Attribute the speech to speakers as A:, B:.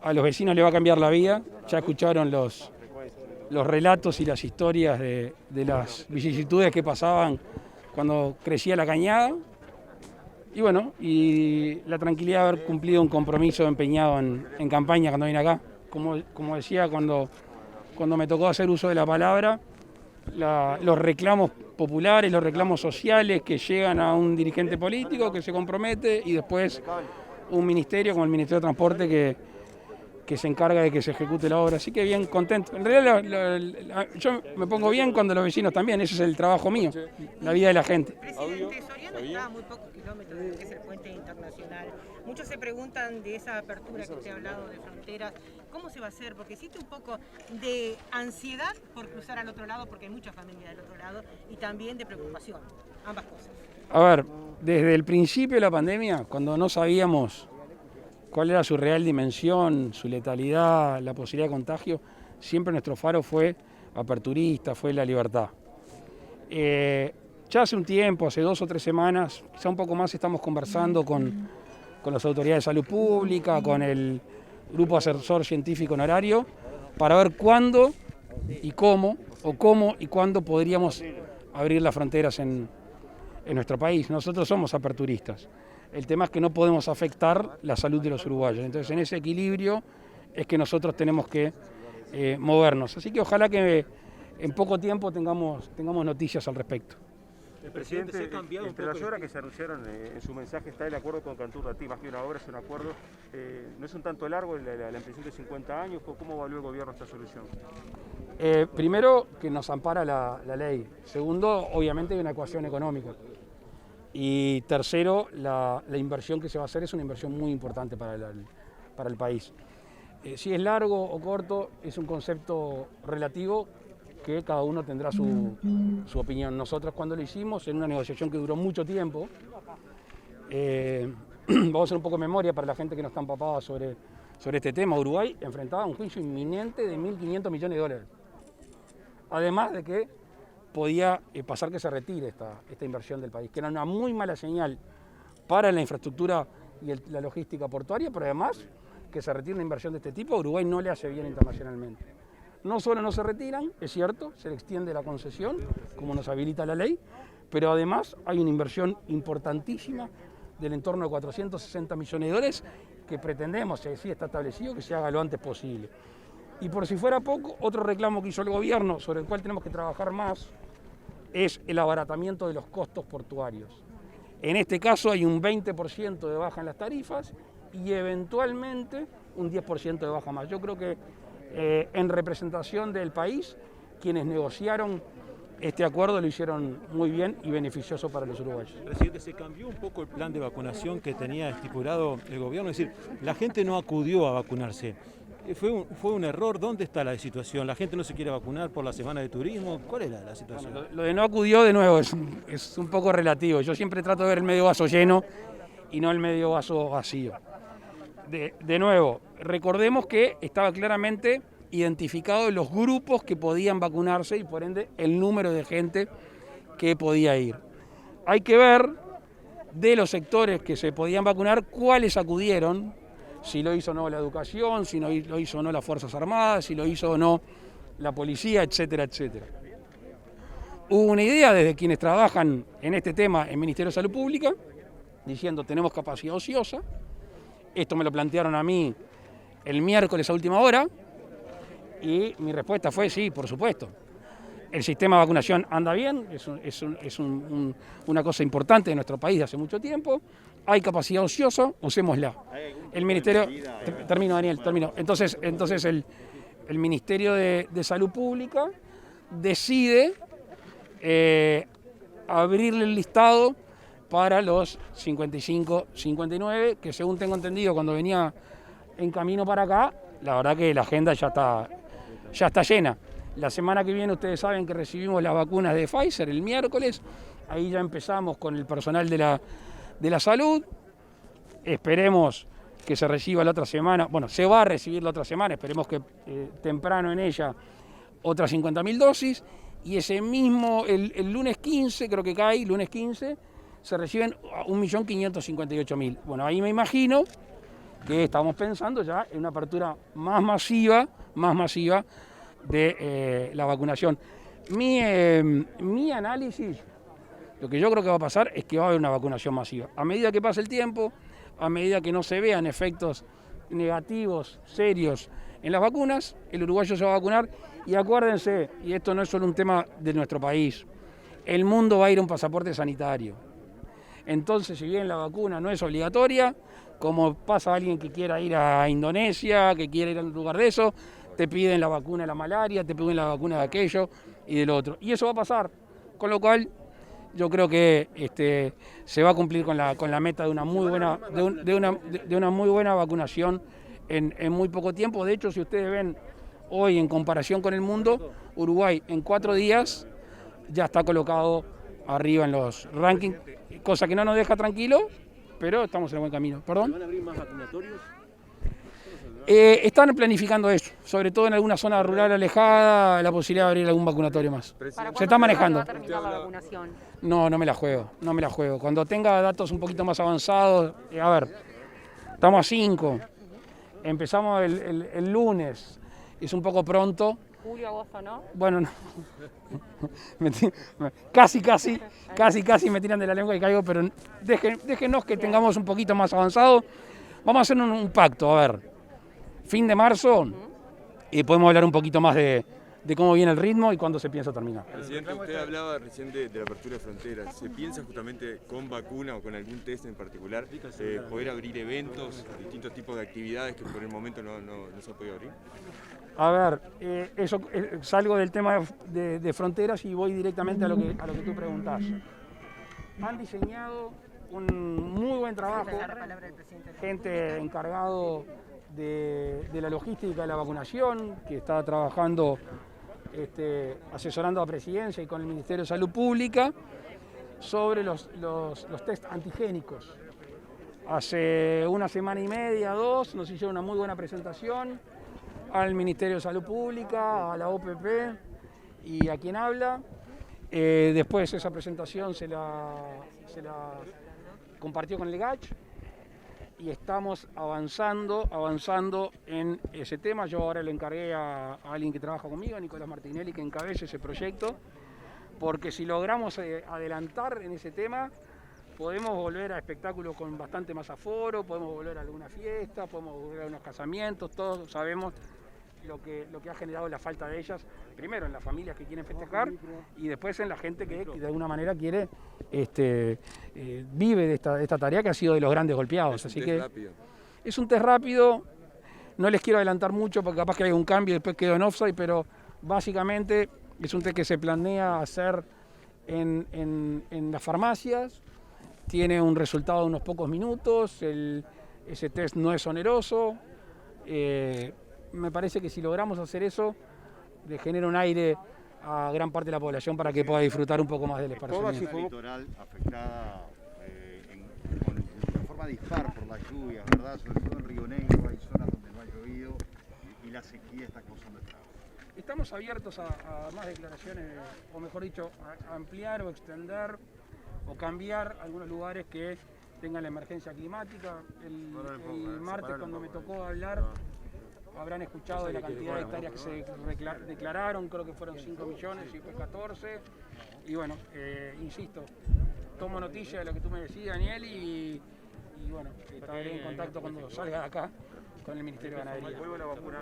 A: a los vecinos les va a cambiar la vida. Ya escucharon los relatos y las historias de las vicisitudes que pasaban cuando crecía la cañada. Y bueno, y la tranquilidad de haber cumplido un compromiso empeñado en campaña cuando vine acá. Como decía, cuando me tocó hacer uso de la palabra, los reclamos populares, los reclamos sociales que llegan a un dirigente político que se compromete y después un ministerio como el Ministerio de Transporte que se encarga de que se ejecute la obra. Así que bien contento. En realidad yo me pongo bien cuando los vecinos también, ese es el trabajo mío, la vida de la gente.
B: Presidente, Soriano está a muy pocos kilómetros de lo que es el puente internacional. Muchos se preguntan de esa apertura que usted ha hablado de fronteras, ¿cómo se va a hacer? Porque existe un poco de ansiedad por cruzar al otro lado, porque hay mucha familia del otro lado, y también de preocupación, ambas cosas.
A: A ver, desde el principio de la pandemia, cuando no sabíamos cuál era su real dimensión, su letalidad, la posibilidad de contagio, siempre nuestro faro fue aperturista, fue la libertad. Ya hace un tiempo, hace 2 o 3 semanas, quizá un poco más, estamos conversando con las autoridades de salud pública, con el grupo asesor científico honorario, para ver cuándo y cómo y cuándo podríamos abrir las fronteras en nuestro país. Nosotros somos aperturistas. El tema es que no podemos afectar la salud de los uruguayos. Entonces, en ese equilibrio es que nosotros tenemos que movernos. Así que ojalá que en poco tiempo tengamos noticias al respecto.
C: El presidente, entre las obras que se anunciaron en su mensaje está el acuerdo con Canturratí, más que una obra, es un acuerdo. ¿No es un tanto largo la ampliación de 50 años? ¿Cómo evaluó el gobierno esta solución?
A: Primero, que nos ampara la ley. Segundo, obviamente hay una ecuación económica. Y tercero, la inversión que se va a hacer es una inversión muy importante para el país. Si es largo o corto, es un concepto relativo que cada uno tendrá su opinión. Nosotros cuando lo hicimos, en una negociación que duró mucho tiempo, vamos a hacer un poco de memoria para la gente que no está empapada sobre este tema. Uruguay enfrentaba un juicio inminente de 1.500 millones de dólares. Además de que podía pasar que se retire esta inversión del país, que era una muy mala señal para la infraestructura y la logística portuaria, pero además que se retire una inversión de este tipo, a Uruguay no le hace bien internacionalmente. No solo no se retiran, es cierto, se le extiende la concesión, como nos habilita la ley, pero además hay una inversión importantísima del entorno de 460 millones de dólares que pretendemos, sí está establecido, que se haga lo antes posible. Y por si fuera poco, otro reclamo que hizo el gobierno, sobre el cual tenemos que trabajar más, es el abaratamiento de los costos portuarios. En este caso hay un 20% de baja en las tarifas y eventualmente un 10% de baja más. Yo creo que en representación del país, quienes negociaron este acuerdo lo hicieron muy bien y beneficioso para los uruguayos.
D: Presidente, se cambió un poco el plan de vacunación que tenía estipulado el gobierno, es decir, la gente no acudió a vacunarse. ¿Fue un error? ¿Dónde está la situación? ¿La gente no se quiere vacunar por la semana de turismo? ¿Cuál es la situación?
A: Bueno, lo de no acudió, de nuevo, es un poco relativo. Yo siempre trato de ver el medio vaso lleno y no el medio vaso vacío. De nuevo, recordemos que estaba claramente identificados los grupos que podían vacunarse y por ende el número de gente que podía ir. Hay que ver de los sectores que se podían vacunar cuáles acudieron, si lo hizo o no la educación, si lo hizo o no las Fuerzas Armadas, si lo hizo o no la policía, etcétera, etcétera. Hubo una idea desde quienes trabajan en este tema en el Ministerio de Salud Pública, diciendo tenemos capacidad ociosa. Esto me lo plantearon a mí el miércoles a última hora y mi respuesta fue sí, por supuesto. El sistema de vacunación anda bien, es una cosa importante de nuestro país de hace mucho tiempo. Hay capacidad ociosa, usémosla. El Ministerio, termino Daniel, termino. Entonces el Ministerio de Salud Pública decide abrirle el listado para los 55, 59, que según tengo entendido cuando venía en camino para acá, la verdad que la agenda ya está llena. La semana que viene ustedes saben que recibimos las vacunas de Pfizer el miércoles, ahí ya empezamos con el personal de la salud, esperemos que se reciba la otra semana, bueno, se va a recibir la otra semana, esperemos que temprano en ella otras 50.000 dosis, y ese mismo, el lunes 15, creo que cae, lunes 15, se reciben 1.558.000. Bueno, ahí me imagino que estamos pensando ya en una apertura más masiva de la vacunación. Mi análisis, lo que yo creo que va a pasar es que va a haber una vacunación masiva. A medida que pase el tiempo, a medida que no se vean efectos negativos, serios en las vacunas, el uruguayo se va a vacunar. Y acuérdense, y esto no es solo un tema de nuestro país, el mundo va a ir a un pasaporte sanitario. Entonces, si bien la vacuna no es obligatoria, como pasa a alguien que quiera ir a Indonesia, que quiera ir a un lugar de eso, te piden la vacuna de la malaria, te piden la vacuna de aquello y del otro. Y eso va a pasar, con lo cual yo creo que se va a cumplir con la meta de una muy buena vacunación en muy poco tiempo. De hecho, si ustedes ven hoy en comparación con el mundo, Uruguay en 4 días ya está colocado arriba en los rankings, cosa que no nos deja tranquilos, pero estamos en el buen camino. ¿Perdón?
E: ¿Van a abrir más vacunatorios?
A: Están planificando eso, sobre todo en alguna zona rural alejada, la posibilidad de abrir algún vacunatorio más. Se está manejando.
F: ¿Va a terminar la vacunación?
A: No me la juego. Cuando tenga datos un poquito más avanzados, a ver, estamos a 5, empezamos el lunes, es un poco pronto.
F: Julio, agosto, ¿no?
A: Bueno, no. Casi me tiran de la lengua y caigo, pero déjenos que tengamos un poquito más avanzado. Vamos a hacer un pacto, a ver, fin de marzo, y podemos hablar un poquito más de cómo viene el ritmo y cuándo se piensa terminar.
G: Presidente, usted hablaba recién de la apertura de fronteras. ¿Se piensa justamente con vacuna o con algún test en particular poder abrir eventos, distintos tipos de actividades que por el momento no se ha podido abrir?
A: A ver, salgo del tema de fronteras y voy directamente a lo que tú preguntás. Han diseñado un muy buen trabajo, gente encargado de la logística de la vacunación, que está trabajando asesorando a Presidencia y con el Ministerio de Salud Pública sobre los test antigénicos. Hace una semana y media, 2, nos hicieron una muy buena presentación al Ministerio de Salud Pública, a la OPP y a quien habla. Después esa presentación se la compartió con el GACH y estamos avanzando en ese tema. Yo ahora le encargué a alguien que trabaja conmigo, a Nicolás Martinelli, que encabece ese proyecto, porque si logramos adelantar en ese tema, podemos volver a espectáculos con bastante más aforo, podemos volver a alguna fiesta, podemos volver a unos casamientos. Todos sabemos lo que ha generado la falta de ellas, primero en las familias que quieren festejar y después en la gente que de alguna manera quiere vive de esta tarea que ha sido de los grandes golpeados. Así que es un test rápido, no les quiero adelantar mucho porque capaz que hay un cambio y después quedo en offside, pero básicamente es un test que se planea hacer en las farmacias, tiene un resultado de unos pocos minutos, ese test no es oneroso. Me parece que si logramos hacer eso, le genera un aire a gran parte de la población para que pueda disfrutar un poco más del esparcimiento.
E: La litoral afectada de forma dispar por las lluvias, ¿verdad? Sobre todo en Río Negro hay zonas donde no ha llovido y la sequía está causando estragos.
A: Estamos abiertos a más declaraciones, o mejor dicho, a ampliar o extender o cambiar algunos lugares que tengan la emergencia climática. El martes cuando me tocó hablar, habrán escuchado de la cantidad de hectáreas que se declararon, creo que fueron 5 millones y fue 14. Y bueno, insisto, tomo noticia de lo que tú me decías, Daniel, y bueno, estaré en contacto cuando salga de acá con el Ministerio de Ganadería.